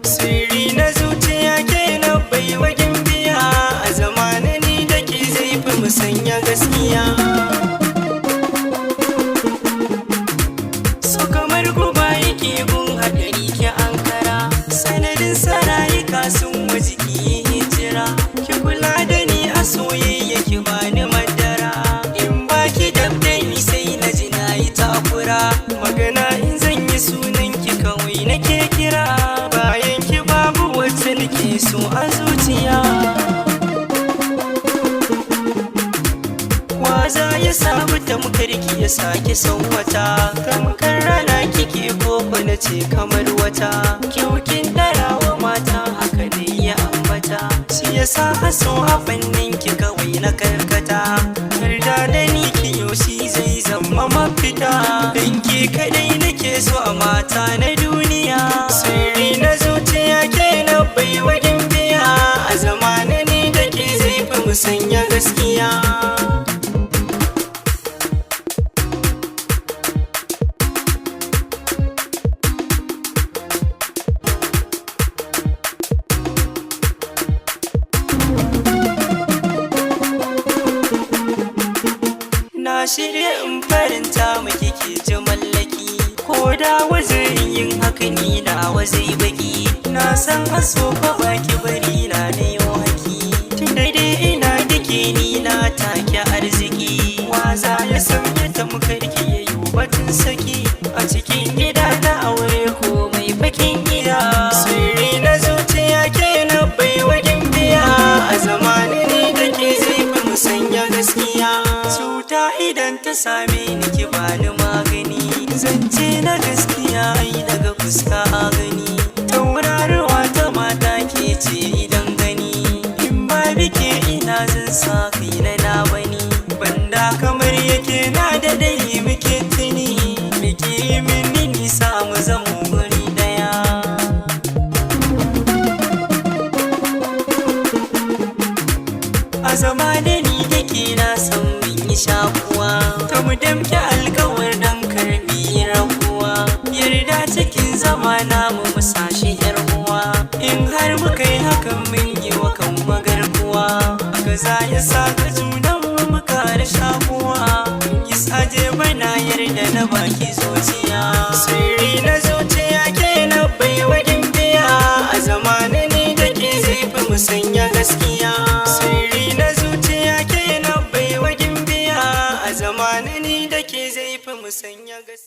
Sirri na zuciya ke na baiwa gimbiya, a zamanin ni da ke zai fi musanya gaskiya. So kamar guba yake gun haɗari ki ankara, sanadin sarayika sun wajiki hijira. Ki kula da ni a soyayya ki bani madara, in baki dabdani sai na ji na yi takura. Magana in zan yi sunan ki kawai nake kira, bayan ki babu wacce nake so a zuciya. Waza ya samu tamkar ki ya sake son wata, tamkar rana kike koko na ce kamar wata. Kyaukin darawa mata haka ne ya ambata, shi ya sa a so a fannin ki kawai na karkata. Yarda da ni ki shi zai zama mafita, dan ke kadai nake so a mata na duniya. Sirri na zuciya ke na baiwa gimbiya, a zamanin ni da ke zai fi musanya gaskiya. Na shirya in faranta miki ke ji mallaki, ko da wazirin yin haka ni na wazai baki. Na san aso fa baki bari na da yau haki, tun daidai ina dake ni na take arziki. Waza ya sauya tamkar ki yayi batun saki, a cikin gida na aure ko mai bakin gida. Sirri na zuciya ke na baiwa gimbiya, a zamanin ni da ke zai fi musanya gaskiya. Cuta idan ta same ni ki bani magani, zance na gaskiya ai daga fuska a gani. Tauraruwa ta mata ke ce idan gani, in ba bike ina zan sa kai na bani. Banda kamar yake na da dai muke tuni, muke mini nisa mu zama guri daya. A zamanin ni da ke na san yi shakuwa, ta mu damke alkawar dan karbi rabuwa. Yarda cikin zama namu musashi yar uwa, in har muka yi hakan mun yi wa kan magarkuwa. Haka za ya saka junan mu muka da shakuwa, yi saje bana yarda na baki zuciya. Sirri na zuciya ke na baiwa gimbiya, a zamanin ni da ke zai fi musanya gaskiya. Sirri na zuciya ke na baiwa gimbiya, a zamanin ni da ke zai fi musanya gaskiya.